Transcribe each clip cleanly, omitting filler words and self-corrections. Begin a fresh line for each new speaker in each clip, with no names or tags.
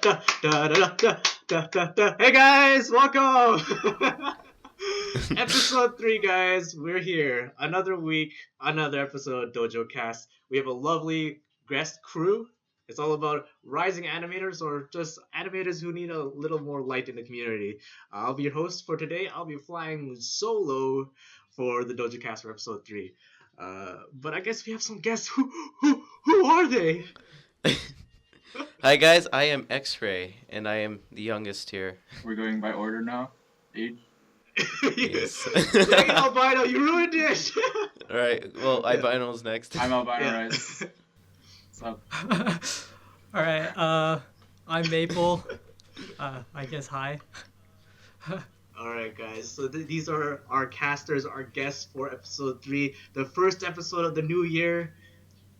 Hey guys, welcome! Episode 3, guys. We're here. Another week, another episode of Dojocast. We have a lovely guest crew. It's all about rising animators or just animators who need a little more light in the community. I'll be your host for today. I'll be flying solo for the Dojocast for episode 3. But I guess we have some guests. Who are they?
Hi guys, I am XRAY, and I am the youngest here.
We're going by order now. Age.
Yes.
Dang, Albino, you ruined it!
Alright, well, Albino's next.
I'm ALBINORICE. What's up?
Alright, I'm Maple. I guess hi.
Alright, guys, so these are our casters, our guests for episode 3, the first episode of the new year.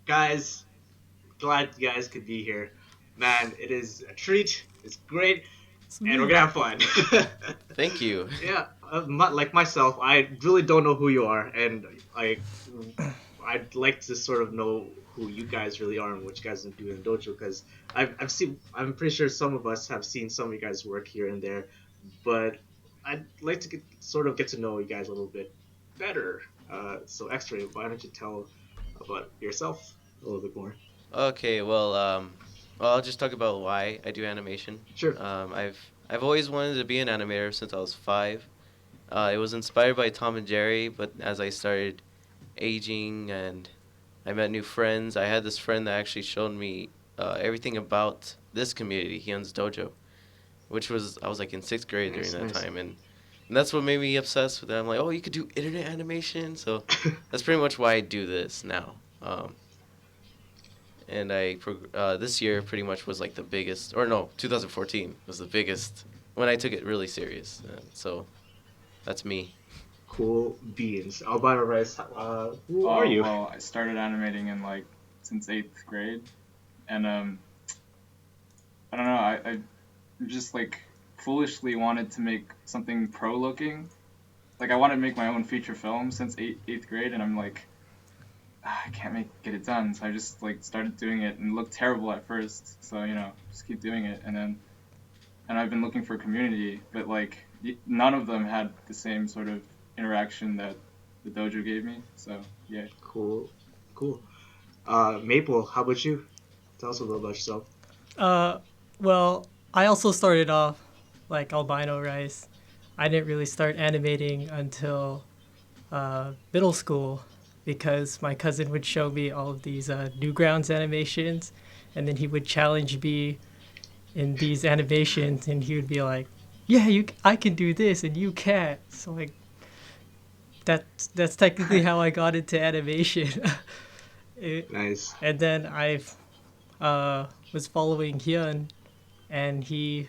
Guys, glad you guys could be here. Man, it is a treat, it's great, and we're gonna have fun.
Thank you.
Yeah, like myself, I really don't know who you are, and I'd like to sort of know who you guys really are and what you guys do in Dojo, because I'm pretty sure some of us have seen some of you guys work here and there, but I'd like to get to know you guys a little bit better. So X-Ray, why don't you tell about yourself a little bit more?
Okay, well, I'll just talk about why I do animation.
Sure.
I've always wanted to be an animator since I was 5. It was inspired by Tom and Jerry, but as I started aging and I met new friends, I had this friend that actually showed me everything about this community, Hyun's Dojo, which I was like in 6th grade during that time, and that's what made me obsessed with it. I'm like, oh, you could do internet animation, so that's pretty much why I do this now. And this year pretty much was like the biggest, or no, 2014 was the biggest when I took it really serious. So that's me.
Cool beans. ALBINORICE, who are you?
Well, I started animating since 8th grade, and I don't know, I just foolishly wanted to make something pro looking. I wanted to make my own feature film since 8th grade, and I'm like, I can't get it done, so I just started doing it, and it looked terrible at first, so just keep doing it, and I've been looking for a community, but none of them had the same sort of interaction that the dojo gave me, so yeah.
Cool. Maple, how about you? Tell us a little about yourself.
Well, I also started off like ALBINORICE. I didn't really start animating until middle school, because my cousin would show me all of these Newgrounds animations, and then he would challenge me in these animations, and he would be like, yeah, I can do this and you can't. So that's technically how I got into animation.
Nice.
And then I was following Hyun, and he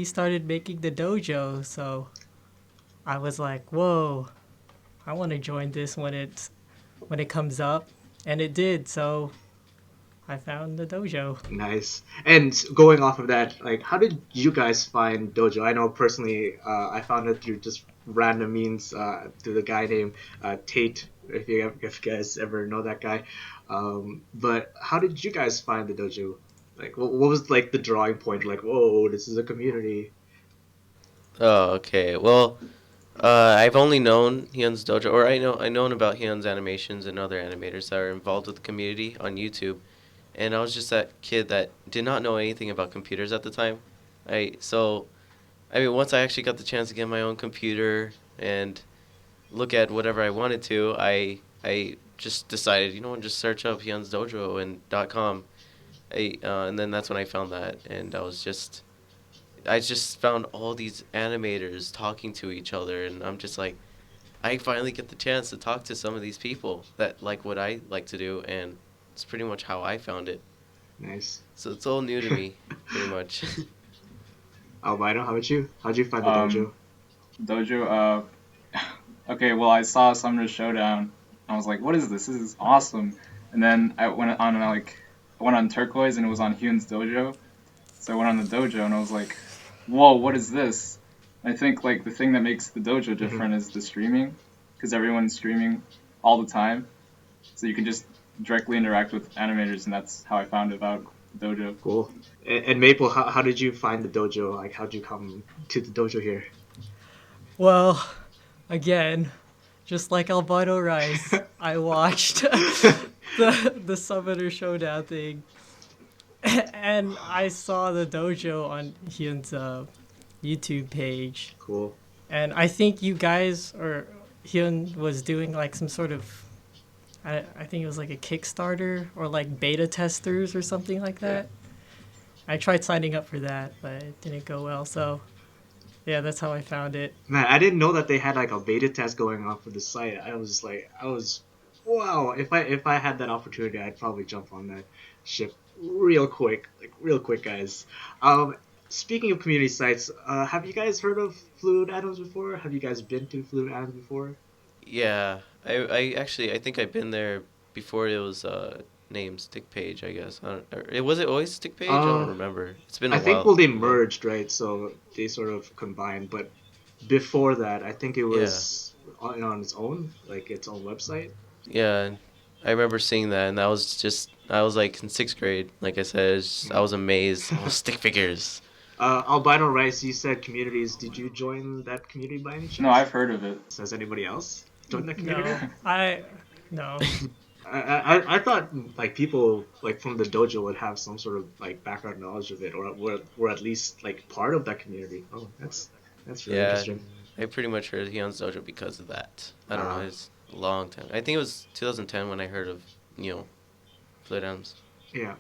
started making the dojo, so I was like, whoa, I want to join this when it comes up, and it did. So I found the dojo.
Nice. And going off of that, how did you guys find Dojo? I know personally, I found it through just random means, through the guy named Tate. If you guys ever know that guy. But how did you guys find the Dojo? What was the drawing point? Whoa, this is a community.
Oh, okay. Well, I've only known Hyun's Dojo, or I've known about Hyun's animations and other animators that are involved with the community on YouTube, and I was just that kid that did not know anything about computers at the time. Once I actually got the chance to get my own computer and look at whatever I wanted to, I just decided, just search up Hyun's Dojo and .com, and then that's when I found that, and I just found all these animators talking to each other, and I'm just like, I finally get the chance to talk to some of these people that like what I like to do, and it's pretty much how I found it.
Nice.
So it's all new to me, pretty much.
Albino, how about you? How'd you find the Dojo?
Dojo, okay, well, I saw Summoner's Showdown. I was like, what is this? This is awesome. And then I went on Turquoise, and it was on Hyun's Dojo. So I went on the Dojo, and I was like, whoa, what is this? I think the thing that makes the Dojo different is the streaming, because everyone's streaming all the time, so you can just directly interact with animators, and that's how I found about dojo.
Cool. And Maple, how did you find the dojo? Like, how'd you come to the dojo here?
Well, again, just like Albino Rice, I watched the Summoner Showdown thing, and I saw the dojo on Hyun's YouTube page,
Cool.
and I think you guys or Hyun was doing like some sort of I think it was like a Kickstarter or like beta testers or something like
Yeah.
that. I tried signing up for that, but it didn't go well. So yeah, that's how I found it.
Man, I didn't know that they had like a beta test going on for the site. I was, wow. If I had that opportunity, I'd probably jump on that ship real quick, guys. Um, Speaking of community sites, have you guys heard of Fluid Atoms before? Have you guys been to Fluid Atoms before?
Yeah, I actually I think I've been there before it was named Stick Page, I guess. I don't, was it always Stick Page? I don't
Uh,
remember. It's been a
I think
while
well they
though.
merged, right? So they sort of combined, but before that, I think it
Yeah,
was on its own, like its own website.
yeah. And I remember seeing that, and that was just I was like in sixth grade. Like I said, I was amazed. Oh, stick figures.
Albino Rice, you said communities. Did you join that community by any
No,
chance?
I've heard of it.
Has anybody else joined that community?
No, I no.
I thought like people like from the dojo would have some sort of like background knowledge of it, or were at least like part of that community. Oh, that's really
Yeah,
interesting.
I pretty much heard Hyun's Dojo because of that. I don't know.
Uh,
It's a long time. I think it was 2010 when I heard of Flit M's.
yeah.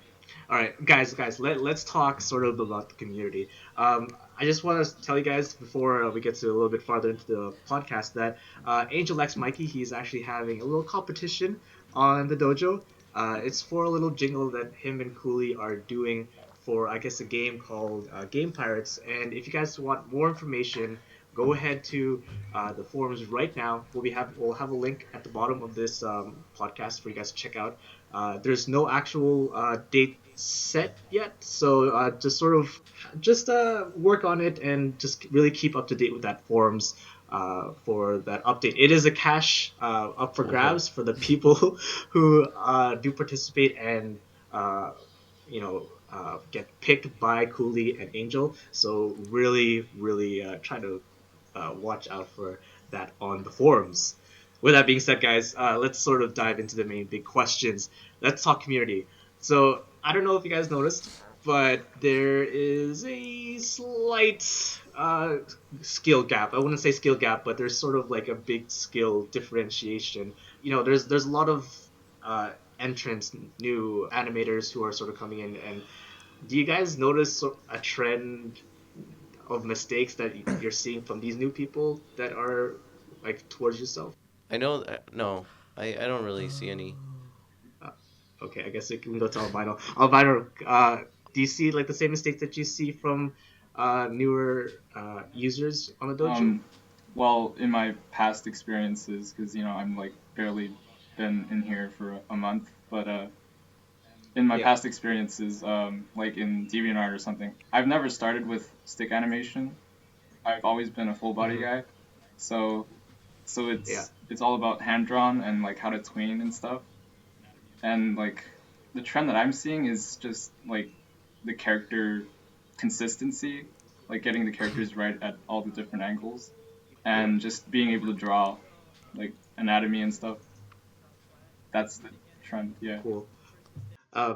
All right, guys, let's talk sort of about the community. I just want to tell you guys before we get to a little bit farther into the podcast that Angel X Mikey, he's actually having a little competition on the dojo. It's for a little jingle that him and Cooley are doing for, I guess, a game called Game Pirates. And if you guys want more information, go ahead to the forums right now. We'll have a link at the bottom of this podcast for you guys to check out. There's no actual date set yet, so just sort of just work on it and just really keep up to date with that forums for that update. It is a cash up for
Oh,
grabs for the people who do participate and get picked by Cooley and Angel. So really try to watch out for that on the forums. With that being said, guys, let's sort of dive into the main big questions. Let's talk community. So I don't know if you guys noticed, but there is a slight skill gap. I wouldn't say skill gap, but there's sort of like a big skill differentiation. There's a lot of entrants, new animators who are sort of coming in. And do you guys notice a trend of mistakes that you're seeing from these new people that are like towards yourself?
I know. No, I don't really see any.
Uh, okay, I guess we can go to Albino. Albino, do you see like the same mistakes that you see from newer users on the dojo?
Um, well, in my past experiences, because I'm like barely been in here for a month, but in my
Yeah.
past experiences, like in DeviantArt or something, I've never started with stick animation. I've always been a full body
Mhm.
guy, so
Yeah.
it's all about hand drawn and like how to tween and stuff. And like the trend that I'm seeing is just like the character consistency, like getting the characters right at all the different angles,
Yeah.
and just being able to draw like anatomy and stuff. That's the trend. Yeah.
Cool.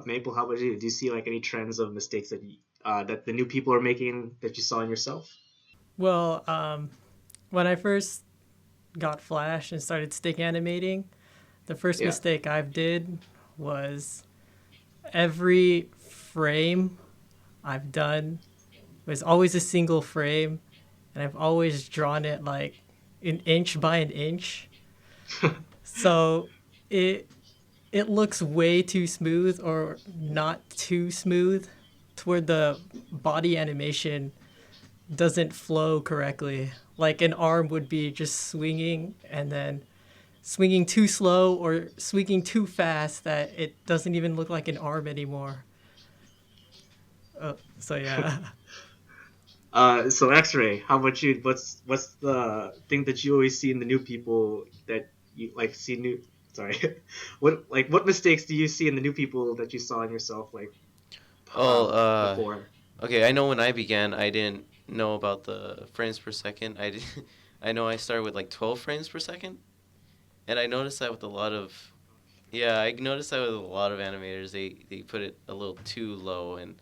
Maple, how about you? Do you see like any trends of mistakes that the new people are making that you saw in yourself?
Well, when I first got Flash and started stick animating, the first
Yeah.
mistake I've did was every frame I've done was always a single frame, and I've always drawn it like an inch by an inch. So it it looks way too smooth or not too smooth toward the body animation doesn't flow correctly. Like an arm would be just swinging and then swinging too slow or swinging too fast that it doesn't even look like an arm anymore. So yeah.
So X-ray, how about you? What's the thing that you always see in the new people that you like see new? Sorry, what mistakes do you see in the new people that you saw in yourself? Like,
Oh,
before?
okay. I know when I began, I didn't know about the frames per second. I did, I know I started with like 12 frames per second, and I noticed that with a lot of yeah, I noticed that with a lot of animators, they put it a little too low, and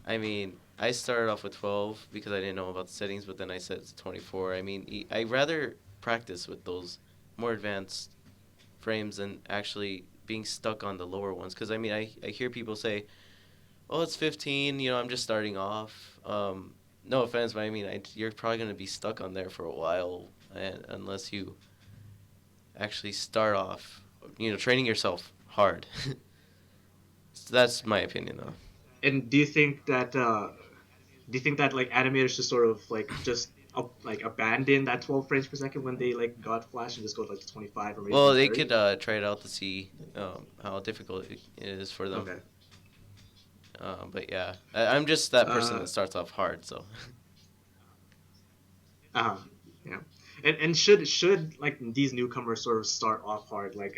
I mean, I started off with 12 because I didn't know about the settings, but then I set it to 24. I mean, I rather practice with those more advanced frames than actually being stuck on the lower ones. Because I mean, I hear people say, "Oh, it's 15. You know, I'm just starting off." No offense, but I mean, you're probably gonna be stuck on there for a while, and unless you actually start off, you know, training yourself hard. So that's my opinion, though.
And do you think that like animators should sort of like just like abandon that 12 frames per second when they like got Flash and just go to like 25 or maybe
Well,
even
they
30?
could try it out to see how difficult it is for them.
Okay.
But yeah, I'm just that person
Uh,
that starts off hard, so.
uh, yeah. And should like these newcomers sort of start off hard, like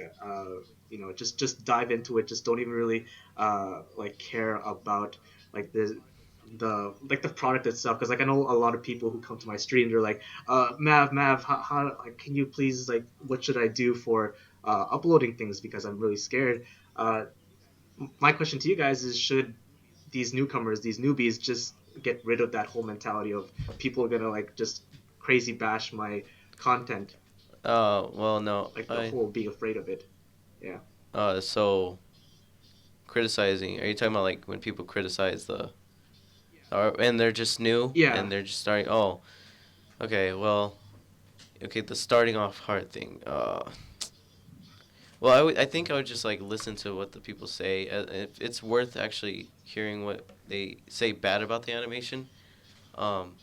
just dive into it, just don't even really like care about like the product itself, because like I know a lot of people who come to my stream, they're like, Mav, how like, can you please, like, what should I do for uploading things, because I'm really scared. My question to you guys is, should these newcomers, these newbies, just get rid of that whole mentality of people are gonna like just crazy bash my content,
Well, no,
like the whole being afraid of it? Yeah.
so criticizing. Are you talking about like when people criticize or and they're just new
Yeah.
and they're just starting? Oh, okay. Well, okay. The starting off hard thing. Well, I think I would just like listen to what the people say. If it's worth actually hearing what they say bad about the animation, um,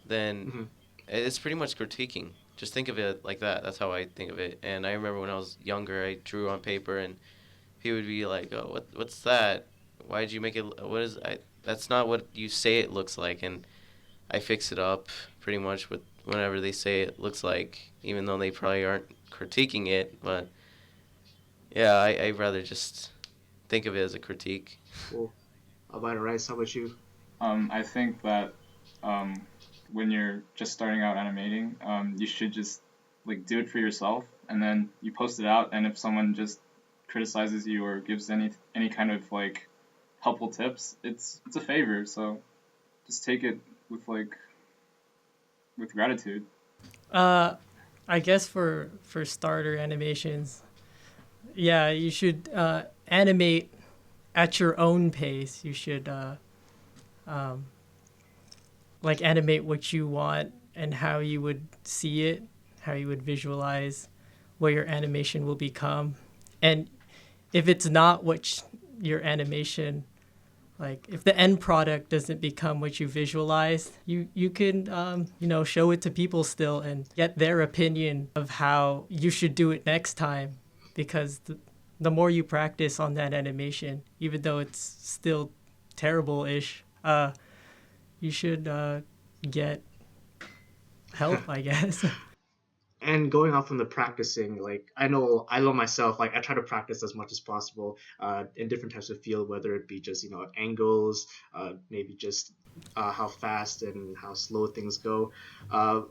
then
Hmm.
it's pretty much critiquing. Just think of it like that. That's how I think of it. And I remember when I was younger, I drew on paper, and he would be like, "Oh, what's that? Why did you make it? What is I? That's not what you say it looks like." And I fix it up pretty much with whenever they say it looks like, even though they probably aren't critiquing it. But yeah, I'd rather just think of it as a critique.
Cool. Albino Rice, how about you?
I think that um, when you're just starting out animating, you should just like do it for yourself, and then you post it out. And if someone just criticizes you or gives any kind of like helpful tips, it's a favor. So just take it with with gratitude.
Uh, I guess for starter animations, yeah, you should animate at your own pace. You should like animate what you want and how you would see it, how you would visualize what your animation will become. And if it's not your animation, like if the end product doesn't become what you visualized, you can show it to people still and get their opinion of how you should do it next time, because the more you practice on that animation, even though it's still terrible-ish, you should get help, I guess.
And going off from the practicing, like I know myself, like I try to practice as much as possible in different types of field, whether it be just angles, maybe just how fast and how slow things go. uh,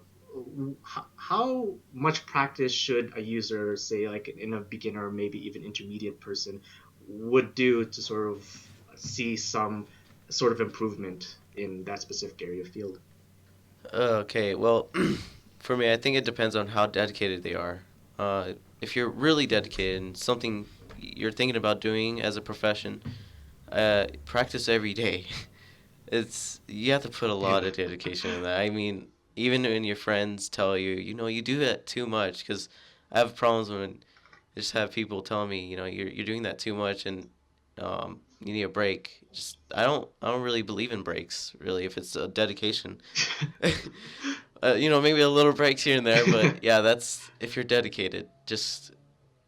how much practice should a user, say like in a beginner or maybe even intermediate person, would do to sort of see some sort of improvement in that specific area of field?
Okay, well, for me, I think it depends on how dedicated they are. If you're really dedicated and something you're thinking about doing as a profession, practice every day. It's you have to put a lot
Yeah.
of dedication in that. I mean, even when your friends tell you, you know, you do that too much. Because I have problems when I just have people telling me, you know, you're doing that too much and you need a break. Just I don't really believe in breaks really if it's a dedication. You know, maybe a little breaks here and there, but yeah, that's if you're dedicated. Just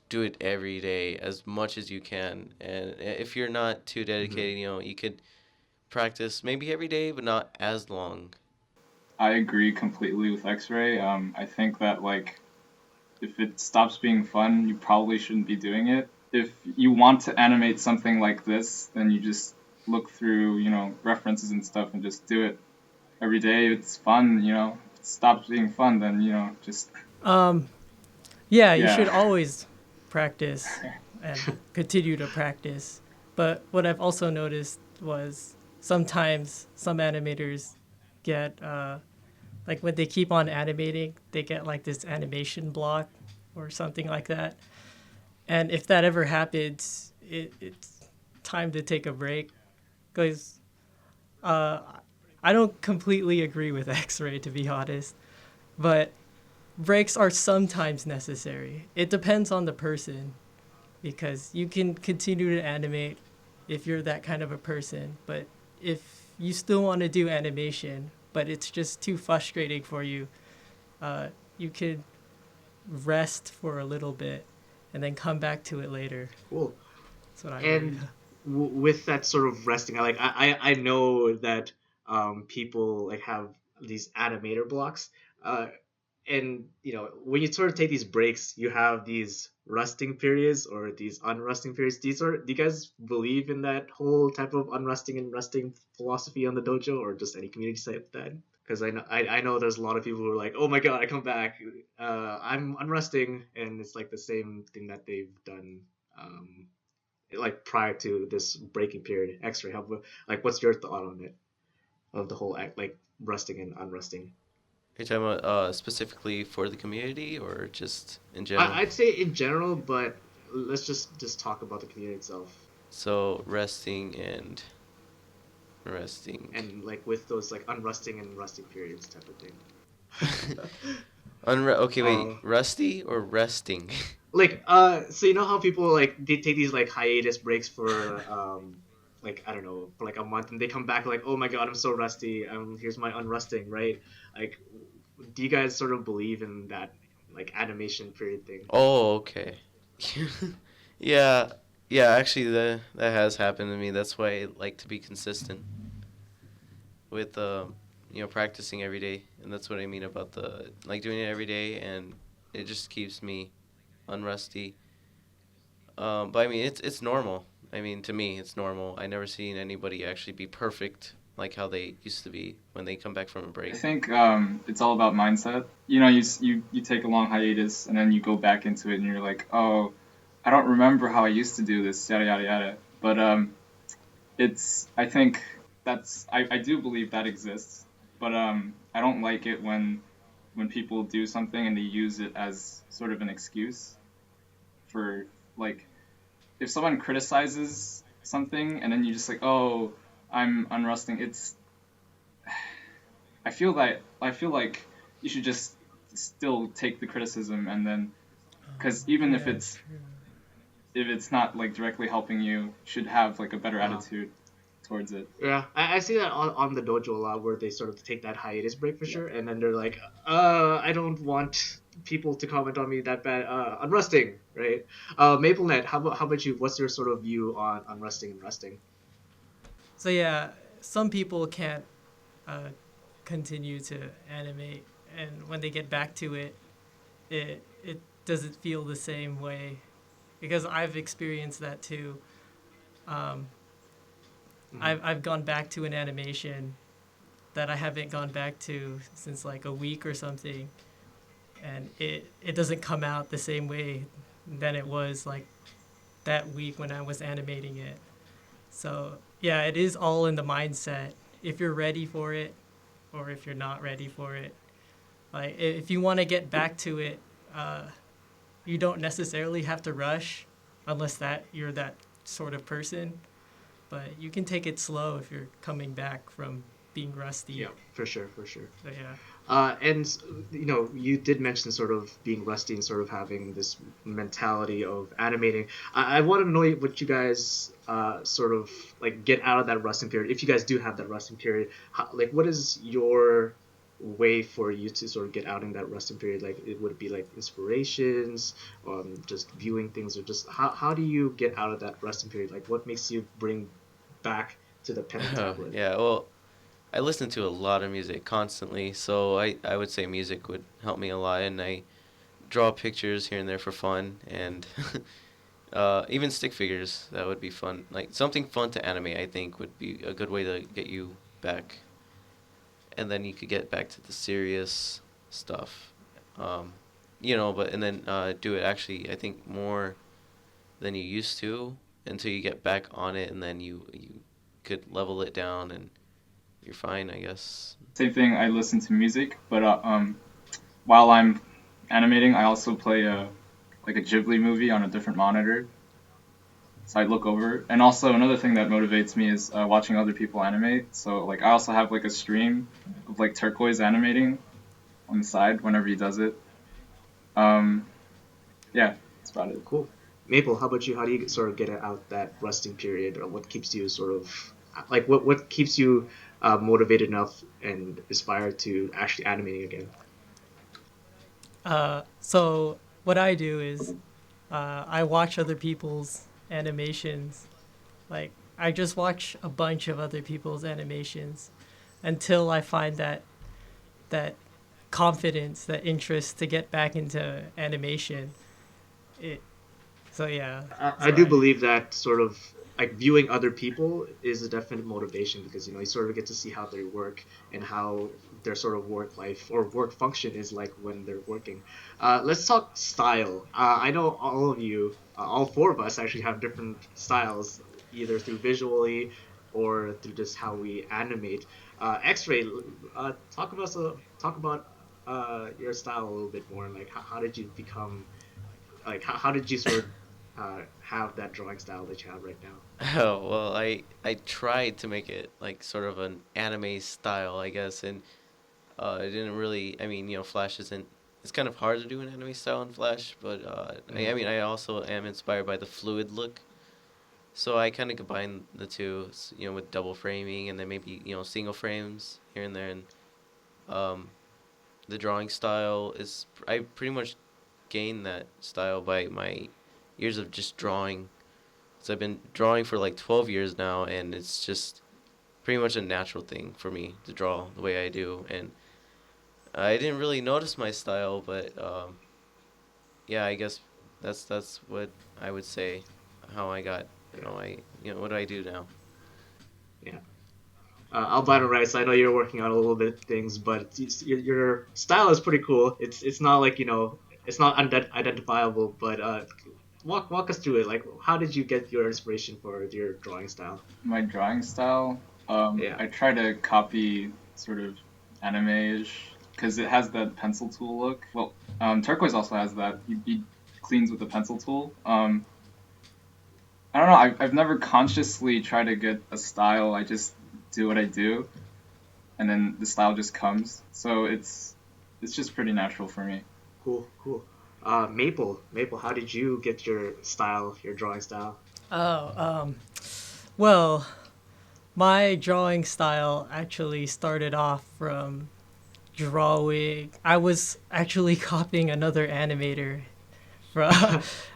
do it every day as much as you can. And if you're not too
Mhm.
dedicated, you know, you could practice maybe every day, but not as long.
I agree completely with X-Ray. I think that like if it stops being fun, you probably shouldn't be doing it. If you want to animate something like this, then you just look through, references and stuff and just do it every day. It's fun, If it stops being fun, then, just,
Um, yeah, you
yeah.
should always practice and continue to practice. But what I've also noticed was sometimes some animators get like when they keep on animating, they get like this animation block or something like that. And if that ever happens, it's time to take a break because uh, I don't completely agree with X-Ray, to be honest, but breaks are sometimes necessary. It depends on the person because you can continue to animate if you're that kind of a person, but if you still want to do animation, but it's just too frustrating for you, you could rest for a little bit and then come back to it later.
Cool.
That's what I believe.
And with that sort of resting, I know that people like have these animator blocks, uh, and when you sort of take these breaks, you have these rusting periods or these unrusting periods. Do you guys believe in that whole type of unrusting and rusting philosophy on the dojo, or just any community site that? Because I know there's a lot of people who are like, oh my god, I come back, I'm unrusting, and it's like the same thing that they've done. Like prior to this breaking period. X-ray, like what's your thought on it, of the whole act, like rusting and unrusting?
Are you talking about specifically for the community or just in general?
I'd say in general, but let's just talk about the community itself,
So resting and resting.
and like with those like unrusting and rusting periods type of thing.
Okay, wait.
uh,
Rusty or resting?
like so you know how people like they take these like hiatus breaks for like I don't know, for like a month, and they come back like, oh my god, I'm so rusty, here's my unrusting, right? Like, do you guys sort of believe in that like animation period thing?
Oh, okay. Yeah, yeah. Actually, that has happened to me. That's why I like to be consistent with practicing every day, and that's what I mean about the like doing it every day, and it just keeps me unrusty. But I mean, it's normal. I mean, to me, it's normal. I never seen anybody actually be perfect like how they used to be when they come back from a
I
break.
think it's all about mindset. You take a long hiatus and then you go back into it and you're like, oh, I don't remember how I used to do this, yada yada yada. But it's I think I do believe that exists, but I don't like it when people do something and they use it as sort of an excuse for, like, if someone criticizes something and then you just like, oh, I'm unrusting. I feel like you should just still take the criticism, and then, because even
Yeah, true.
if it's not like directly helping you, you should have like a better
uh,
attitude towards it.
yeah, I see that on the dojo a lot, where they sort of take that hiatus break for
Yeah.
sure, and then they're like, I don't want people to comment on me that bad, unrusting, right? MapleNet, how about you? What's your sort of view on unrusting and rusting?
So yeah, some people can't uh, continue to animate, and when they get back to it, it doesn't feel the same way because I've experienced that too. Um,
Mm-hmm.
I've gone back to an animation that I haven't gone back to since like a week or something, and it doesn't come out the same way than it was like that week when I was animating it. So yeah, it is all in the mindset. If you're ready for it, or if you're not ready for it. Like if you want to get back to it, uh, you don't necessarily have to rush, unless that you're that sort of person. But you can take it slow if you're coming back from being rusty.
Yeah, for sure, for sure.
So yeah.
And you did mention sort of being rusty and sort of having this mentality of animating. I want to know what you guys sort of like get out of that rusting period. If you guys do have that rusting period, like what is your way for you to sort of get out in that rusting period? Like it would be like inspirations, just viewing things, or just how do you get out of that rusting period? Like what makes you bring back to the pen and
Oh,
tablet?
yeah. Well, I listen to a lot of music constantly, so I would say music would help me a lot, and I draw pictures here and there for fun, and Even stick figures, that would be fun. Like something fun to animate, I think would be a good way to get you back, and then you could get back to the serious stuff. Um, but and then do it actually, I think more than you used to until you get back on it, and then you could level it down and you're fine, I guess.
Same thing. I listen to music, but while I'm animating, I also play like a Ghibli movie on a different monitor. So I look over, and also another thing that motivates me is watching other people animate. So like I also have like a stream of like Turquoise animating on the side whenever he does it. Um, yeah, that's about it.
Cool. Maple, how about you? How do you sort of get out that rusting period, or what keeps you sort of like what keeps you motivated enough and inspired to actually animating again?
So what I do is I watch other people's animations. Like I just watch a bunch of other people's animations until I find that confidence, that interest to get back into animation. It so yeah.
I
So
do
I
believe that sort of like viewing other people is a definite motivation because you sort of get to see how they work and how their sort of work life or work function is like when they're working. Let's talk style. I know all of you, all four of us actually have different styles, either through visually or through just how we animate. X-Ray, talk about your style a little bit more. Like how did you become like how did you sort of have that drawing style that you have right now?
Oh, well, I tried to make it like sort of an anime style, I guess, and it didn't really. I mean, Flash isn't. It's kind of hard to do an anime style in Flash, but I
Mm.
mean, I also am inspired by the fluid look, so I kind of combine the two, with double framing and then maybe single frames here and there, and um, the drawing style is I pretty much gained that style by my years of just drawing. So I've been drawing for like 12 years now, and it's just pretty much a natural thing for me to draw the way I do. And I didn't really notice my style, but yeah, I guess that's what I would say. How I got,
Yeah,
what do I do now?
yeah. Albino Rice, I know you're working on a little bit of things, but your style is pretty cool. It's not like it's not identifiable, but walk us through it. Like, how did you get your inspiration for your drawing style?
My drawing style,
Yeah.
I try to copy sort of anime-ish because it has that pencil tool look. Well, Turquoise also has that. He cleans with the pencil tool. I don't know. I've never consciously tried to get a style. I just do what I do, and then the style just comes. So it's just pretty natural for me.
Cool, cool. Maple, how did you get your style, your drawing style?
oh well, my drawing style actually started off from drawing. I was actually copying another animator from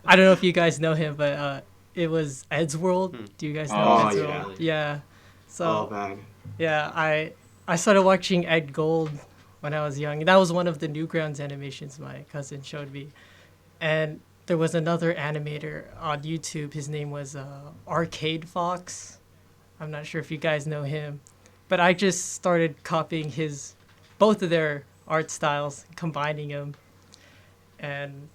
I don't know if you guys know him, but it was Ed's World.
Hmm.
Do you guys know
Oh,
Oh
Ed's
Not
World?
yeah.
really.
Yeah.
Oh
So
man.
yeah, I started watching Ed Gold when I was young. That was one of the Newgrounds animations my cousin showed me. And there was another animator on YouTube. His name was Arcade Fox. I'm not sure if you guys know him, but I just started copying his both of their art styles, combining them, and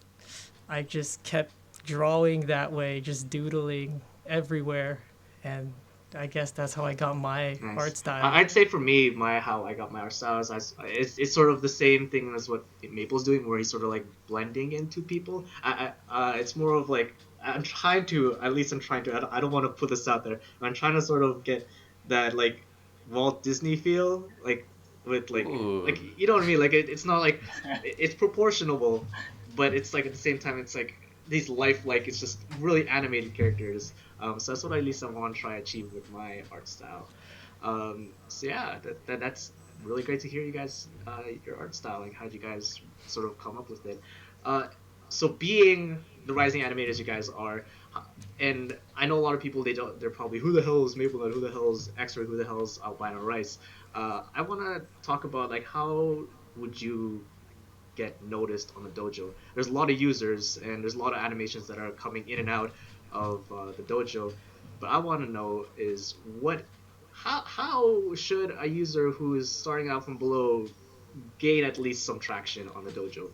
I just kept drawing that way, just doodling everywhere, and I guess that's how I got my
Nice.
art style.
I'd say for me, my how I got my art style is it's sort of the same thing as what Maple's doing, where he's sort of like blending into people. It's more of like I'm trying to, at least I'm trying to. I don't want to put this out there. I'm trying to sort of get that like Walt Disney feel, like with
Ooh.
like you know what I mean. Like it's not like it's proportionable, but it's like at the same time it's like these lifelike. It's just really animated characters, so that's what at least I want to try achieve with my art style. So yeah, that's really great to hear you guys your art style. Like how would you guys sort of come up with it? Uh, so being the rising animators you guys are, and I know a lot of people they're probably who the hell is MapleNet, who the hell is X-Ray, who the hell is Albino Rice. I want to talk about like how would you get noticed on the dojo? There's a lot of users and there's a lot of animations that are coming in and out of the dojo, but I want to know is how should a user who is starting out from below gain at least some traction on the dojo?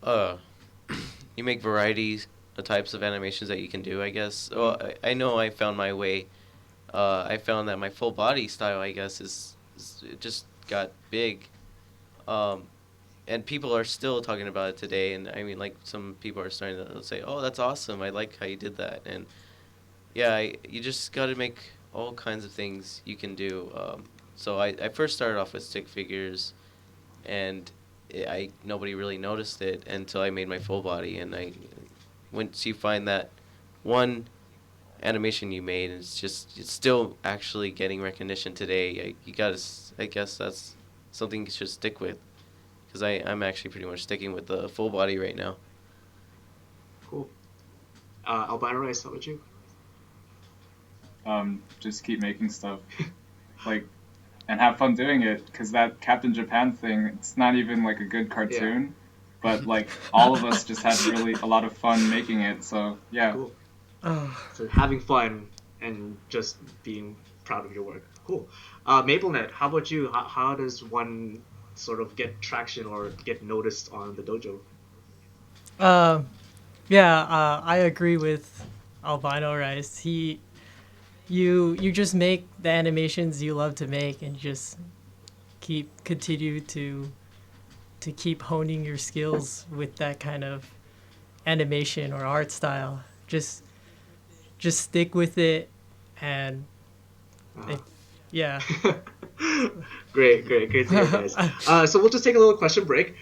Uh, you make varieties of types of animations that you can do, I guess.
Mm-hmm.
Well, I know I found my way. I found that my full body style, I guess, is it just got big. Um, and people are still talking about it today. And I mean, like some people are starting to say, "Oh, that's awesome! I like how you did that." And yeah, you just got to make all kinds of things you can do. So I first started off with stick figures, and I nobody really noticed it until I made my full body. And I once you find that one animation you made, it's still actually getting recognition today. You gotta I guess that's something you should stick with, because I'm actually pretty much sticking with the full body right now.
Cool. ALBINORICE, how about you?
Just keep making stuff, like, and have fun doing it. Because that Captain Japan thing, it's not even like a good cartoon, but like all of us just had really a lot of fun making it. So yeah.
Cool.
Oh,
So having fun and just being proud of your work. Cool. MapleNet, how about you? How does one sort of get traction or get noticed on the dojo?
uh, yeah, I agree with Albino Rice. You just make the animations you love to make, and just continue to keep honing your skills with that kind of animation or art style. Just stick with it, and it, yeah.
Great to hear, guys. So we'll just take a little question break.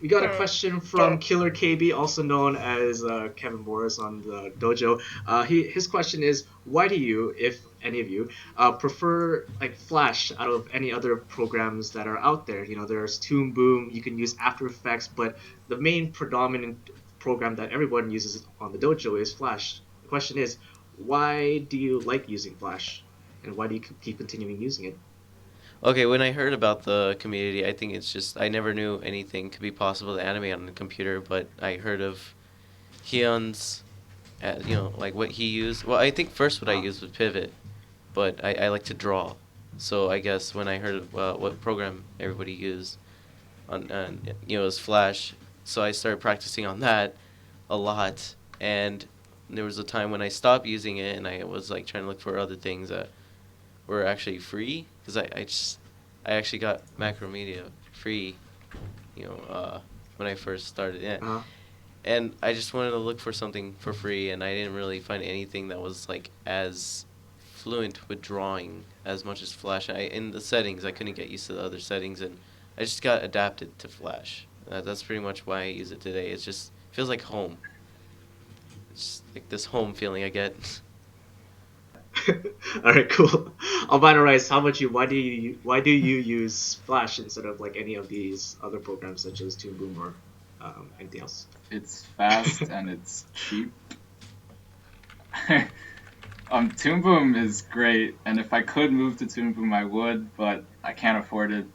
We got a question from Killer KB, also known as Kevin Morris on the Dojo. His question is, why do you, if any of you, prefer like Flash out of any other programs that are out there? You know, there's Toon Boom, you can use After Effects, but the main predominant program that everyone uses on the Dojo is Flash. The question is, why do you like using Flash, and why do you keep continuing using it?
Okay, when I heard about the community, I think it's just I never knew anything could be possible to animate on a computer, but I heard of Hyun's, like what he used. Well, I think first what I used was Pivot, but I like to draw. So I guess when I heard of what program everybody used it was Flash. So I started practicing on that a lot, and there was a time when I stopped using it, and I was like trying to look for other things that were actually free, because I actually got Macromedia free, when I first started it.
Uh-huh.
And I just wanted to look for something for free, and I didn't really find anything that was like as fluent with drawing as much as Flash. In the settings, I couldn't get used to the other settings, and I just got adapted to Flash. That's pretty much why I use it today. It just feels like home. It's like this home feeling I get.
All right, cool. Albino Rice, how about you? Why do you use Flash instead of like any of these other programs such as Toon Boom or anything else?
It's fast and it's cheap. Toon Boom is great, and if I could move to Toon Boom, I would, but I can't afford it.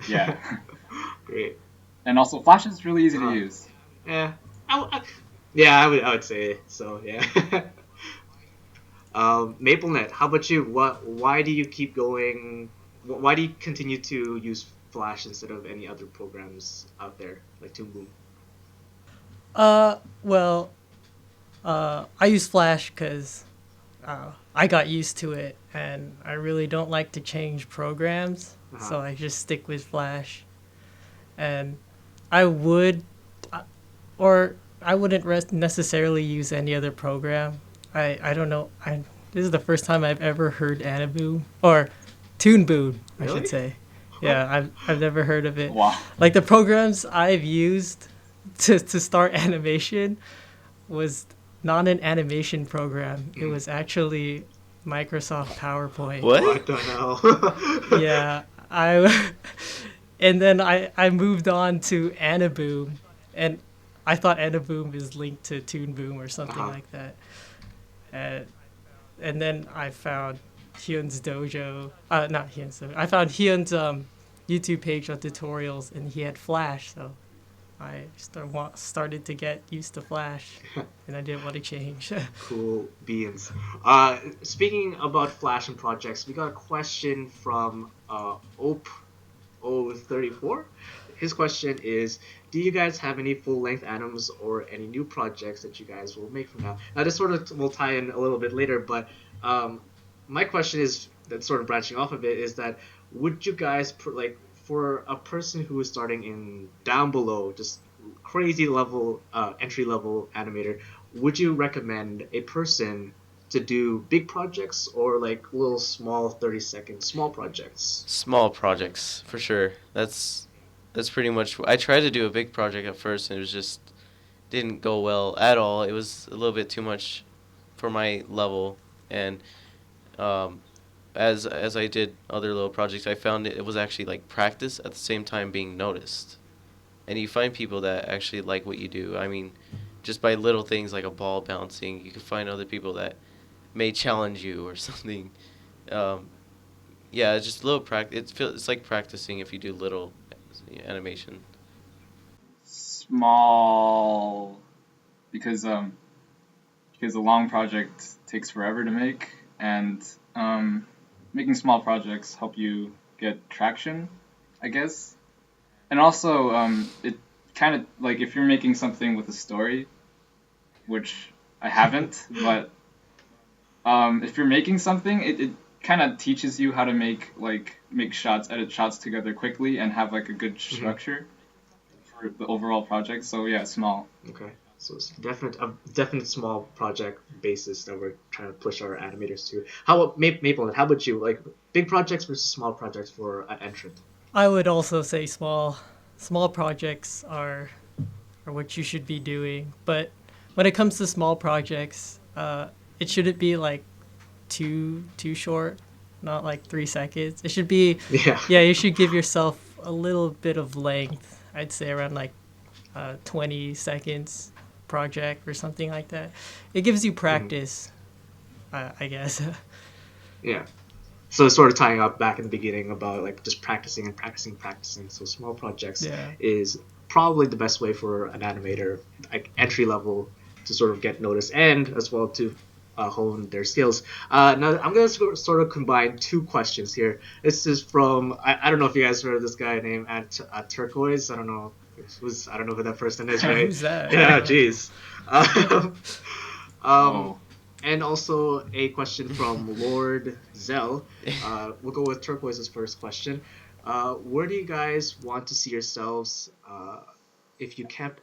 Yeah.
Great.
And also, Flash is really easy to use.
Yeah, I would say so. Yeah. MapleNet, how about you? Why do you keep going? Why do you continue to use Flash instead of any other programs out there like Toon Boom?
Well, I use Flash because I got used to it, and I really don't like to change programs, so I just stick with Flash. And I would, or I wouldn't necessarily use any other program. I don't know. This is the first time I've ever heard Animboom or Toon Boom, I
Really?
should say. Yeah, I've never heard of it.
Wow.
Like the programs I've used to start animation was not an animation program. It was actually Microsoft PowerPoint.
What?
the hell?
Yeah, and then I moved on to Animboom, and I thought Animboom is linked to Toon Boom or something like that. And then I found Hyun's Dojo. Not Hyun's Dojo. I found Hyun's YouTube page on tutorials, and he had Flash, so I started to get used to Flash, and I didn't want to change.
Cool beans. Speaking about Flash and projects, we got a question from Ope 034. His question is, do you guys have any full-length animes or any new projects that you guys will make from now? Now, this sort of will tie in a little bit later, but my question is, that's sort of branching off of it, is that would you guys, like, for a person who is starting in down below, just crazy level, entry-level animator, would you recommend a person to do big projects or like little small 30-second small projects?
Small projects for sure. That's pretty much. I tried to do a big project at first, and it was just didn't go well at all. It was a little bit too much for my level, and um, as I did other little projects, I found it was actually like practice at the same time being noticed, and you find people that actually like what you do. I mean, just by little things like a ball bouncing, you can find other people that may challenge you or something. Um, yeah, it's just a little practice. It's like practicing if you do little animation.
Small, because a long project takes forever to make, and making small projects help you get traction, I guess. And also, it kind of like if you're making something with a story, which I haven't, but if you're making something, it kind of teaches you how to make shots, edit shots together quickly, and have like a good structure for the overall project. So yeah, small.
Okay, so it's definite small project basis that we're trying to push our animators to. How about MapleNet? How about you? Like big projects versus small projects for an entrant?
I would also say small projects are what you should be doing. But when it comes to small projects, it shouldn't be like too short, not like 3 seconds. It should be
Yeah.
you should give yourself a little bit of length. I'd say around like 20 seconds project or something like that. It gives you practice, I guess.
Yeah. So it's sort of tying up back in the beginning about like just practicing and practicing, practicing. So small projects
Yeah.
is probably the best way for an animator, like entry level, to sort of get noticed and as well to hone their skills. Now I'm going to sort of combine two questions here. This is from I don't know if you guys heard of this guy named Turquoise. I don't know. I don't know who that person is, right?
Who's that?
Yeah, jeez.
Oh,
And also a question from Lord Zell. We'll go with Turquoise's first question. Where do you guys want to see yourselves if you kept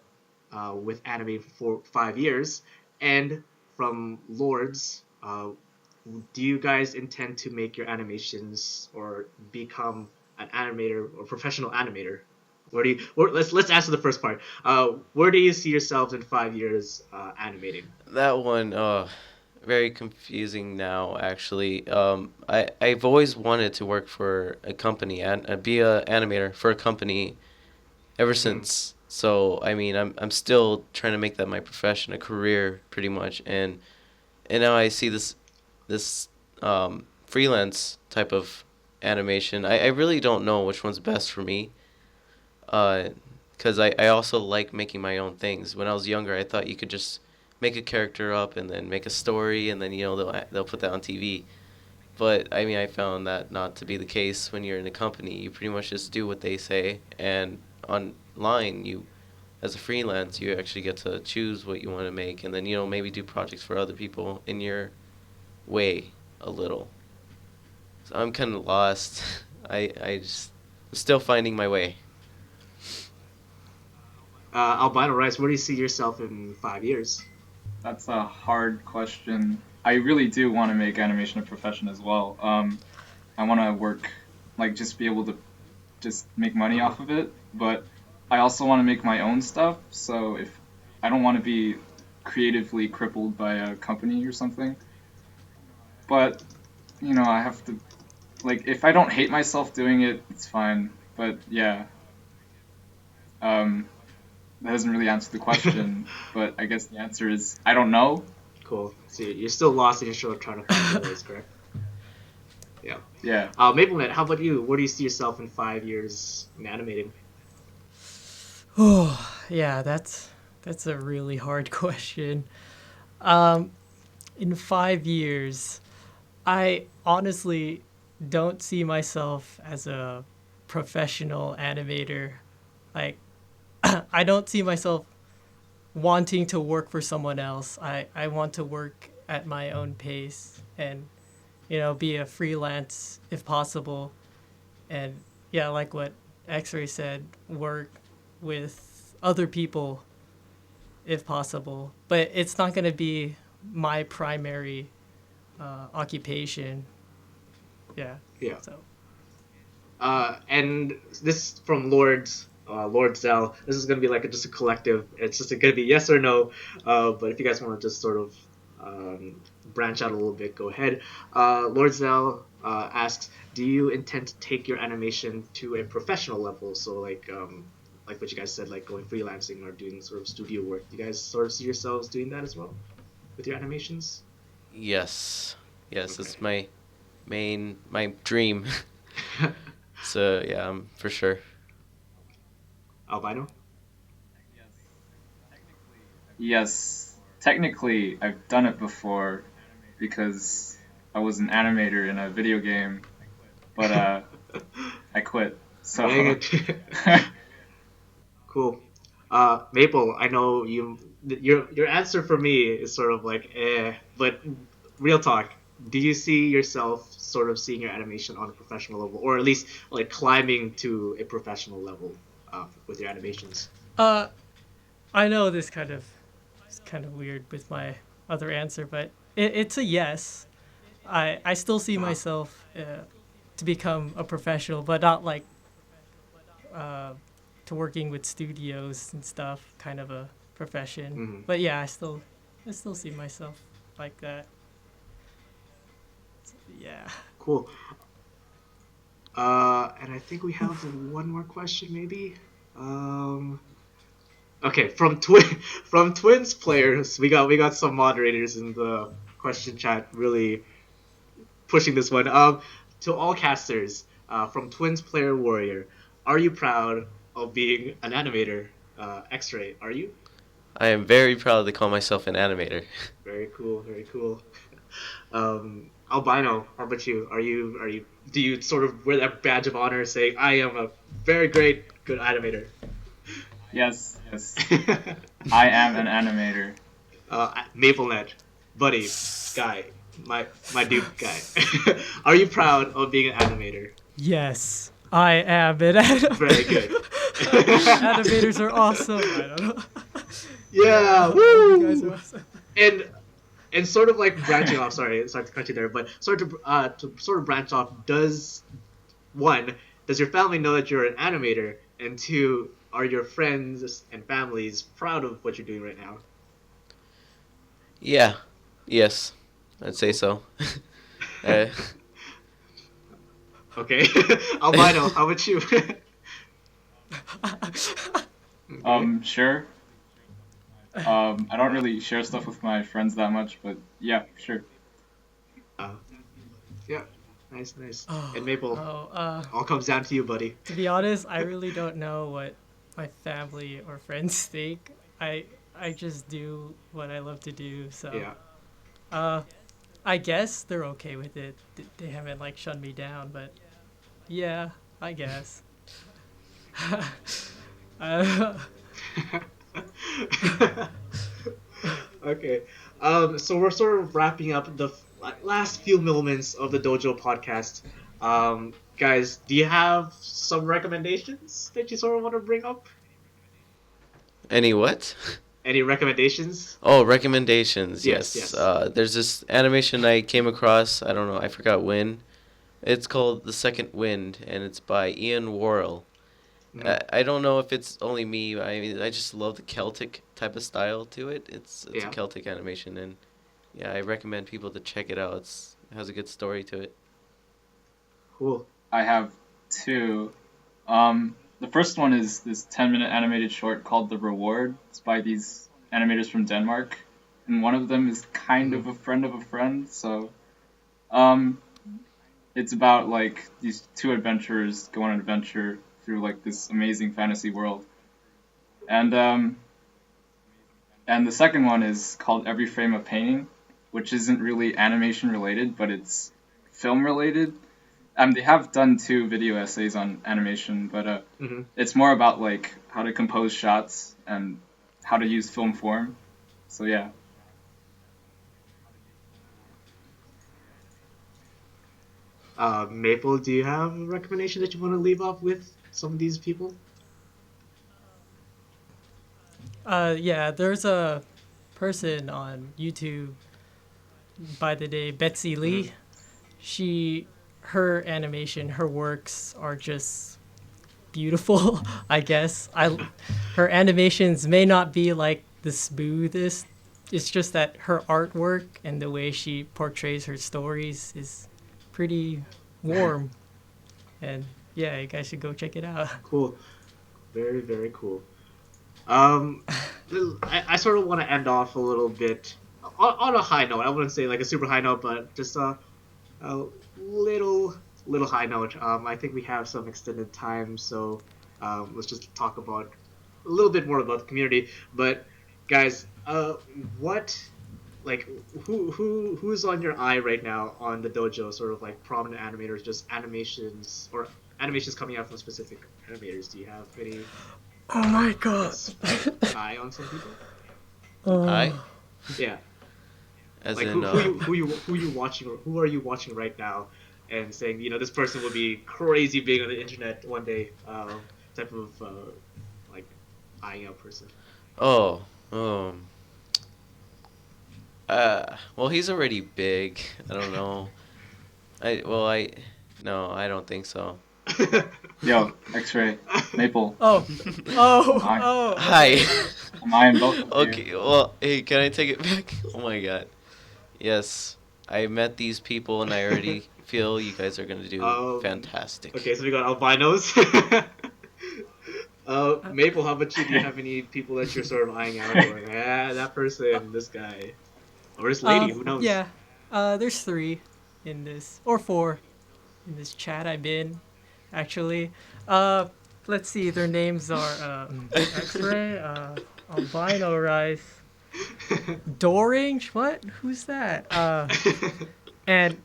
with anime for 5 years? And from Lords, do you guys intend to make your animations or become an animator or professional animator? Let's answer the first part. Where do you see yourselves in 5 years animating?
That one, very confusing now. Actually, I've always wanted to work for a company and be a animator for a company ever since. So I mean, I'm still trying to make that my profession, a career, pretty much. And now I see this freelance type of animation. I really don't know which one's best for me. Because I also like making my own things. When I was younger, I thought you could just make a character up and then make a story, and then they'll put that on TV. But I mean, I found that not to be the case when you're in a company. You pretty much just do what they say, and online, you as a freelance, you actually get to choose what you want to make, and then maybe do projects for other people in your way a little. So I'm kind of lost. I just I'm still finding my way.
ALBINORICE, where do you see yourself in 5 years?
that's a hard question. I really do want to make animation a profession as well. I want to work, like, just be able to just make money off of it, but I also want to make my own stuff, so if I don't want to be creatively crippled by a company or something. But, I have to, like, if I don't hate myself doing it, it's fine. But yeah, that doesn't really answer the question, but I guess the answer is I don't know.
Cool. So you're still lost and you're still trying to find your ways, correct? Yeah.
Yeah.
MapleNet, how about you? Where do you see yourself in 5 years in animating?
Oh, yeah, that's a really hard question. Um, in 5 years, I honestly don't see myself as a professional animator. Like, I don't see myself wanting to work for someone else. I want to work at my own pace and, be a freelance if possible. And yeah, like what X-Ray said, work with other people if possible. But it's not going to be my primary occupation. Yeah.
Yeah.
So
And this from Lord Zell. This is gonna be like just a collective. It's just gonna be yes or no. But if you guys want to just sort of branch out a little bit, go ahead. Lord Zell asks, do you intend to take your animation to a professional level? So like what you guys said, like going freelancing or doing sort of studio work. Do you guys sort of see yourselves doing that as well with your animations?
Yes, yes,
Okay.
it's my dream. So yeah, for sure.
Albino.
Yes. Technically, I've done it before because I was an animator in a video game, but I quit.
Dang
So
it. Cool. Maple, I know your answer for me is sort of like but real talk. Do you see yourself sort of seeing your animation on a professional level, or at least like climbing to a professional level with your animations?
uh, I know this kind of is kind of weird with my other answer, but it's a yes. I still see
Uh,
myself to become a professional, but not like uh, to working with studios and stuff, kind of a profession.
mhm.
But yeah, I still see myself like that. Yeah.
Cool. And I think we have one more question, maybe. Um, okay, from from Twins players, we got some moderators in the question chat really pushing this one. To all casters, from Twins Player Warrior, are you proud of being an animator? X-Ray, are you?
I am very proud to call myself an animator.
Very cool, very cool. Albino, how about you? Are you? Do you sort of wear that badge of honor, saying I am a very good animator?
yes, yes, I am an animator.
MapleNet, buddy, guy, my dude guy. Are you proud of being an animator?
Yes, I am an
Very good.
animators are awesome. I don't know. Yeah,
Yeah,
all of you guys are
woo!
awesome.
And sort of like branching off. Sorry to cut you there, but to sort of branch off. One, does your family know that you're an animator? And two, are your friends and families proud of what you're doing right now?
Yeah, yes, I'd say
Cool.
so. uh,
Okay, Albino, how about you? Okay.
Sure. I don't really share stuff with my friends that much, but yeah, sure.
Uh, yeah, nice, nice. And
Oh,
Maple,
oh.
all comes down to you, buddy.
To be honest, I really don't know what my family or friends think. I just do what I love to do. So,
Yeah,
uh, I guess they're okay with it. They haven't like shut me down, but yeah, I guess. uh,
Okay. So we're sort of wrapping up the last few moments of the Dojo podcast. Guys, do you have some recommendations that you sort of want to bring up?
any what?
Any recommendations?
Oh, recommendations.
Yes,
Yes.
yes.
There's this animation I came across. I don't know. I forgot when. It's called The Second Wind, and it's by Ian Worrell.
Mhm.
I don't know if it's only me. I mean, I just love the Celtic type of style to it. It's a
Yeah,
Celtic animation, and yeah, I recommend people to check it out. It has a good story to it.
cool.
I have two. The first one is this 10-minute animated short called The Reward. It's by these animators from Denmark, and one of them is kind
Hmm.
of a friend of a friend. So, um, it's about like these two adventurers go on an adventure through like this amazing fantasy world. And and the second one is called Every Frame of Painting, which isn't really animation related, but it's film related. They have done 2 video essays on animation, but
Mm-hmm.
it's more about like how to compose shots and how to use film form. So yeah.
Maple, do you have a recommendation that you want to leave off with some of these people?
Yeah, there's a person on YouTube by the name Betsy
Mm-hmm.
Lee. Her animation, her works are just beautiful. I guess her animations may not be like the smoothest. It's just that her artwork and the way she portrays her stories is pretty warm. And yeah, you guys should go check it out.
Cool. Very, very cool. Um, I sort of want to end off a little bit on a high note. I wouldn't say like a super high note, but just a little high note. I think we have some extended time, so let's just talk about a little bit more about the community. But guys, what like who's on your eye right now on the dojo? Sort of like prominent animators, just animations or animations coming out from specific animators. Do you have any?
Oh my
I
god.
guess eye on some people.
I,
Yeah,
as
like
in,
who you watching or who are you watching right now, and saying this person will be crazy big on the internet one day, type of like eyeing out person.
oh, um, well, he's already big. I don't know. No, I don't think so.
Yo, X-Ray, Maple,
Oh,
I,
Hi.
okay.
I'm eyeing both of you.
Okay, well, hey, can I take it back? Oh my god. Yes, I met these people and I already feel you guys are gonna do fantastic.
okay, so we got albinos. Maple, how about you? Do you have any people that you're sort of eyeing out, going, that person, this guy, or this lady? Who knows?
Yeah. There's 3 in this, or 4 in this chat I'm in, actually. Uh, let's see. Their names are X-Ray, ALBINORICE, Dorange. What? Who's that? And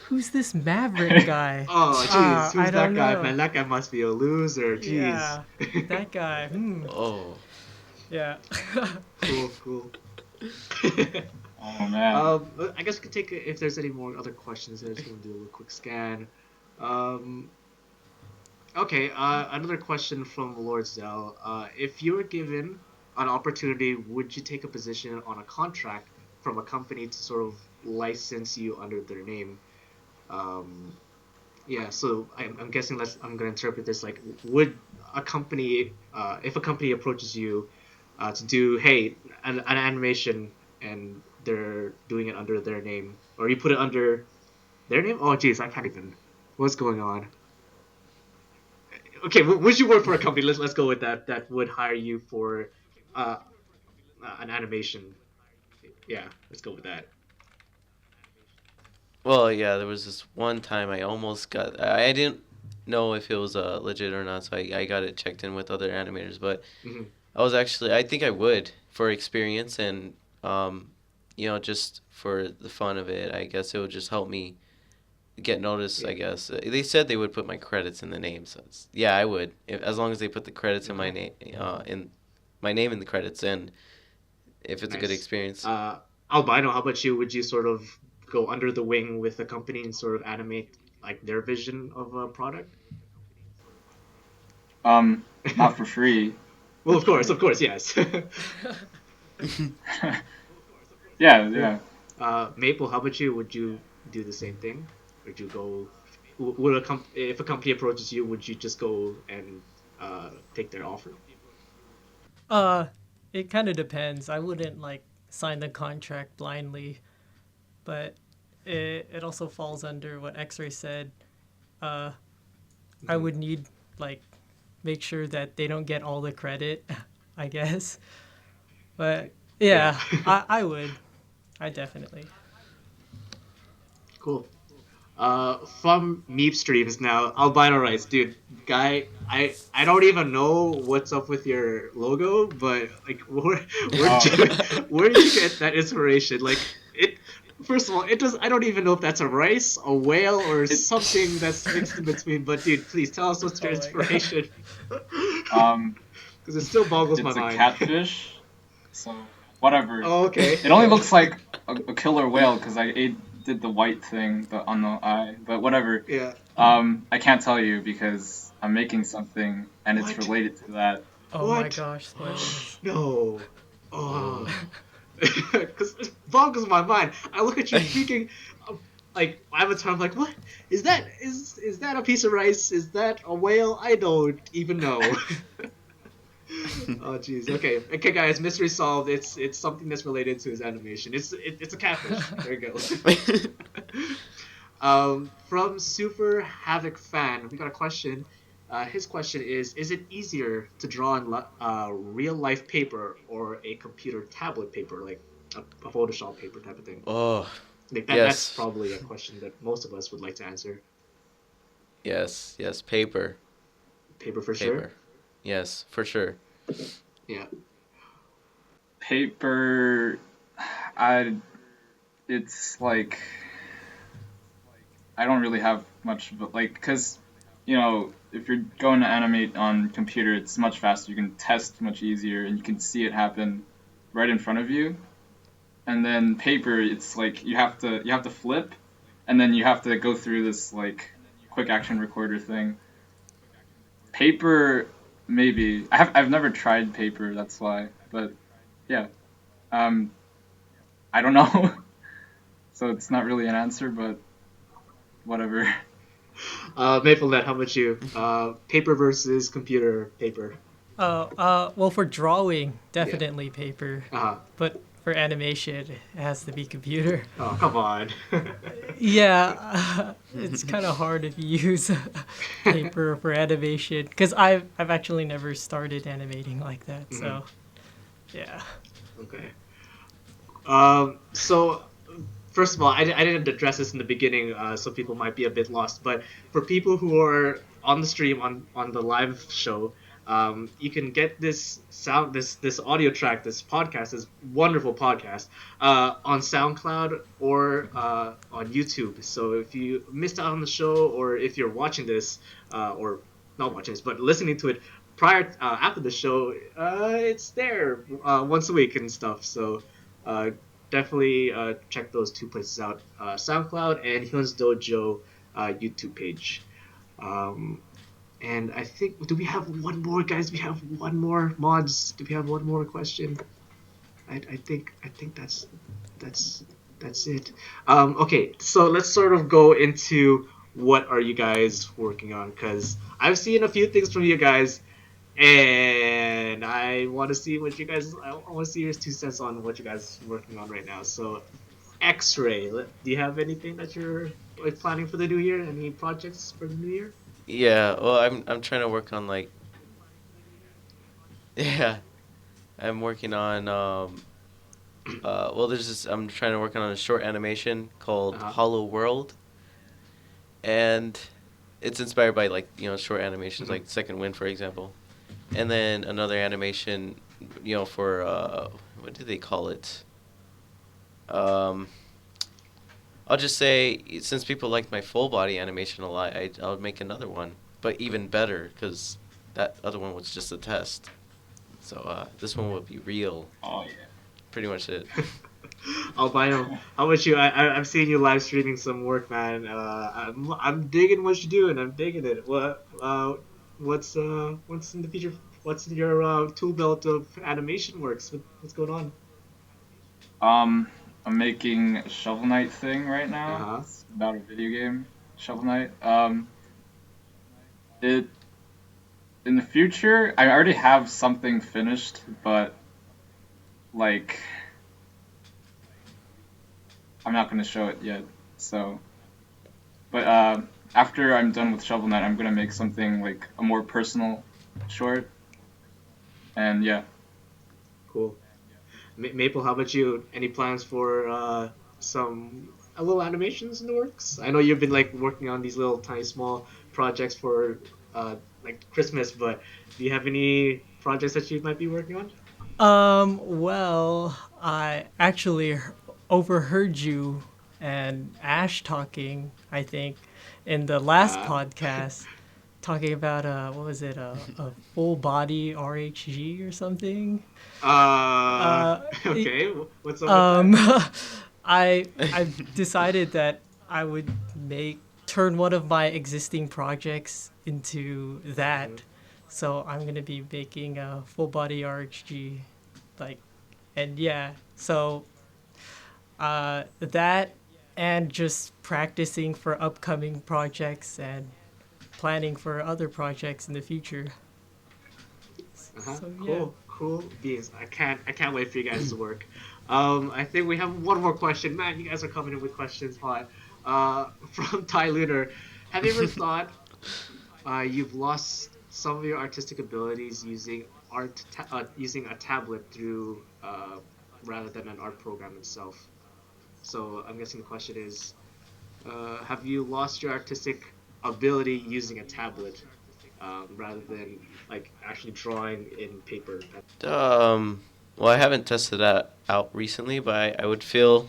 who's this Maverick guy?
Oh, jeez,
I
who's that
don't
guy?
know.
Man, that guy must be a loser. Jeez.
Yeah, that guy.
Oh,
Yeah.
Cool, cool.
Oh man.
I guess we could take if there's any more other questions. I just want to do a quick scan. Um, okay. Another question from Lord Zell. If you were given an opportunity, would you take a position on a contract from a company to sort of license you under their name? Um, yeah. So I'm guessing I'm gonna interpret this like, would a company, if a company approaches you, to do an animation and they're doing it under their name, or you put it under their name? Oh, jeez, I can't even. What's going on? Okay, would you work for a company? Let's go with that. That would hire you for uh, an animation. Yeah, let's go with that.
well, yeah. There was this one time I almost got. I didn't know if it was legit or not, so I got it checked in with other animators. But
Hmm.
I was actually. I think I would for experience and just for the fun of it. I guess it would just help me get noticed.
Yeah.
I guess they said they would put my credits in the name, so yeah, I would as long as they put the credits in my name, in my name in the credits, and if it's a good
Nice.
experience.
Albino, how about you? Would you sort of go under the wing with a company and sort of animate like their vision of a product?
Not for free.
Well, of course, yes.
Yeah,
Cool.
yeah.
Maple, how about you? Would you do the same thing? Would you go? Would if a company approaches you, would you just go and take their offer?
Uh, it kind of depends. I wouldn't like sign the contract blindly, but it also falls under what X-Ray said. Uh, I would need like make sure that they don't get all the credit, I guess. But
Yeah.
yeah, I would. I definitely.
Cool. From Meep streams now, ALBINORICE, dude, guy, I don't even know what's up with your logo, but like, where did
Oh,
you where did you get that inspiration? Like, it. First of all, it does. I don't even know if that's a rice, a whale, or
it
something that's mixed in between. But dude, please tell us what's your
Oh my god.
inspiration,
um
because it still boggles my
it's a
mind.
catfish. So whatever.
Oh, okay.
It only looks like a killer whale because did the white thing on the eye, but whatever.
Yeah.
I can't tell you because I'm making something and it's
What?
related to that.
Oh my
What?
gosh, spoilers.
No.
Oh.
Oh. Because it boggles my mind. I look at you freaking, like Avatar. I'm like, what is that a piece of rice? Is that a whale? I don't even know. Oh jeez. Okay, guys. Mystery solved. It's something that's related to his animation. It's a catfish. There you go. From Super Havoc Fan, we got a question. His question is it easier to draw in real life paper or a computer tablet paper, like a Photoshop paper type of thing?
Oh,
Like that's
yes.
probably a question that most of us would like to answer.
Yes, yes, paper.
Paper for sure.
Paper. Yes, for sure.
Yeah.
Paper, I it's like I don't really have much, but like because if you're going to animate on computer, it's much faster. You can test much easier, and you can see it happen right in front of you. And then paper, it's like you have to flip, and then you have to go through this like quick action recorder thing. Paper, maybe I've never tried paper, that's why. But yeah, um, I don't know, so it's not really an answer, but whatever.
MapleNet, how about you? Paper versus computer paper.
Well, for drawing,
Yeah.
definitely paper,
Uh-huh.
but for animation, it has to be computer.
Oh, come on.
Yeah, it's kind of hard if you use paper for animation because I've actually never started animating like that.
Mhm.
So yeah.
Okay. So first of all, I didn't address this in the beginning, so people might be a bit lost. But for people who are on the stream on the live show, you can get this sound, this audio track, this podcast, this wonderful podcast, on SoundCloud or on YouTube. So if you missed out on the show, or if you're watching this, or not watching this, but listening to it after the show, it's there once a week and stuff. So. Uh, Definitely check those two places out: SoundCloud and Hyun's Dojo YouTube page. Um, and I think, do we have one more, guys? We have one more, mods. Do we have one more question? I think that's that's it. Okay, so let's sort of go into what are you guys working on? Because I've seen a few things from you guys, and I want to see what you guys. I want to see your 2 cents on what you guys are working on right now. So, X-Ray, do you have anything that you're like planning for the new year? Any projects for the new year?
Yeah, well, I'm trying to work on like yeah, I'm working on well, there's this I'm trying to work on a short animation called
Uh-huh.
Hollow World, and it's inspired by like, short animations
Mm-hmm.
like Second Wind, for example. And then another animation, for what do they call it? Um I'll just say, since people like my full body animation a lot, I'll make another one, but even better because that other one was just a test. So this one will be real.
Oh
Pretty much it.
Albino,
yeah.
how about you? I've seen you live streaming some work, man. I'm digging what you're doing. I'm digging it. What's in the future? What's in your tool belt of animation works? What's going on?
I'm making a Shovel Knight thing right
Uh
now.
huh.
It's about a video game, Shovel Knight. It in the future, I already have something finished, but like I'm not gonna show it yet. So, but after I'm done with Shovel Knight, I'm gonna make something like a more personal short, and yeah.
Cool. Maple, how about you? Any plans for some little animations in the works? I know you've been like working on these little tiny small projects for like Christmas, but do you have any projects that you might be working on?
Well, I actually overheard you and Ash talking, I think, in the last
Uh,
podcast, talking about what was it, a full body RHG or something? Uh, it-
okay. What's up with that?
I've decided that I would make turn one of my existing projects into
Mhm.
that. So I'm gonna be making a full body RHG, like, and yeah. So that and just practicing for upcoming projects and planning for other projects in the future.
Uh-huh.
So yeah.
Cool beans. I can't wait for you guys to work. I think we have one more question. Man, you guys are coming in with questions hot. From Ty Lunar. Have you ever thought you've lost some of your artistic abilities using using a tablet through rather than an art program itself? So I'm guessing the question is, have you lost your artistic ability using a tablet rather than like actually drawing in paper?
Well, I haven't tested that out recently, but I would feel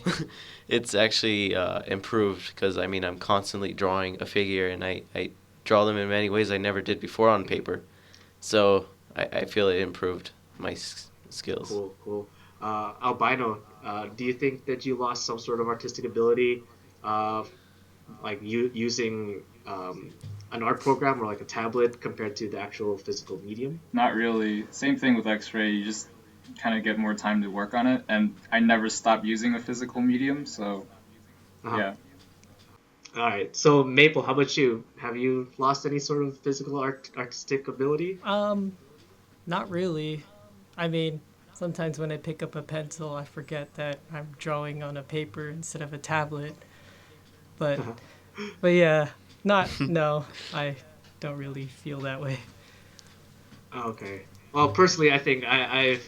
it's actually improved because I mean I'm constantly drawing a figure and I draw them in many ways I never did before on paper. So I feel it improved my skills.
Cool. Albino, do you think that you lost some sort of artistic ability, uh, like you using an art program or like a tablet compared to the actual physical medium?
Not really. Same thing with X-ray. You just kind of get more time to work on it, and I never stopped using a physical medium, so
Uh-huh.
yeah.
All right. So Maple, how about you? Have you lost any sort of physical artistic ability?
Not really. I mean, sometimes when I pick up a pencil, I forget that I'm drawing on a paper instead of a tablet. But yeah, not no. I don't really feel that way.
Okay. Well, personally, I think I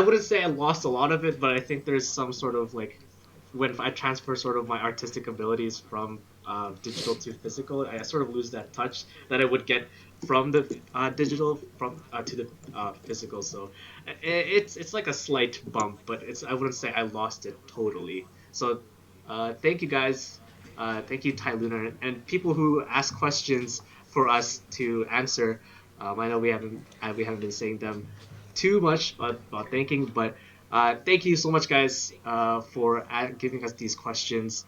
wouldn't say I lost a lot of it, but I think there's some sort of like when I transfer sort of my artistic abilities from digital to physical, I sort of lose that touch that I would get from the digital from to the physical. So it's like a slight bump, but it's I wouldn't say I lost it totally. So thank you guys. Thank you, Ty Luna, and people who ask questions for us to answer. I know we haven't been saying them too much about thanking, but thank you so much, guys, for giving us these questions.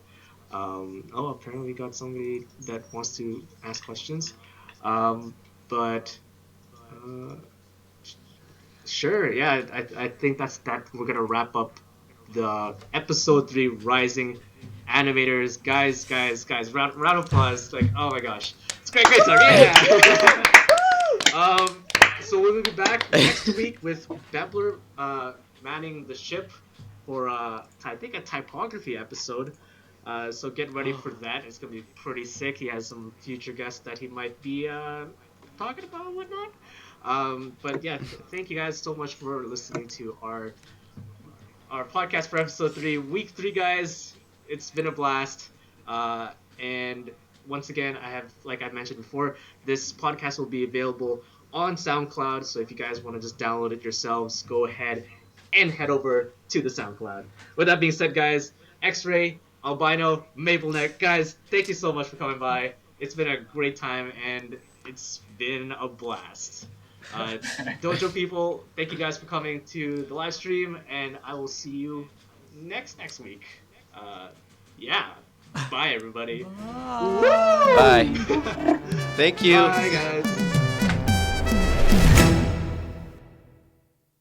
Apparently we got somebody that wants to ask questions. Um, but uh, sure, yeah, I think that's that. We're gonna wrap up the episode 3 Rising Animators, guys. Round of applause! Like, oh my gosh, it's great start, yeah. Um, so we'll be back next week with Bepler manning the ship for I think a typography episode. So get ready for that. It's gonna be pretty sick. He has some future guests that he might be talking about and whatnot. But yeah, thank you guys so much for listening to our podcast for episode 3, week 3, guys. It's been a blast. And once again, I have, like I mentioned before, this podcast will be available on SoundCloud. So if you guys want to just download it yourselves, go ahead and head over to the SoundCloud. With that being said, guys, X-Ray, Albino, MapleNet, guys, thank you so much for coming by. It's been a great time and it's been a blast. Uh, Dojo people, thank you guys for coming to the live stream, and I will see you next week. Uh, yeah, bye everybody.
Bye.
Bye.
Woo!
Thank you.
Bye guys.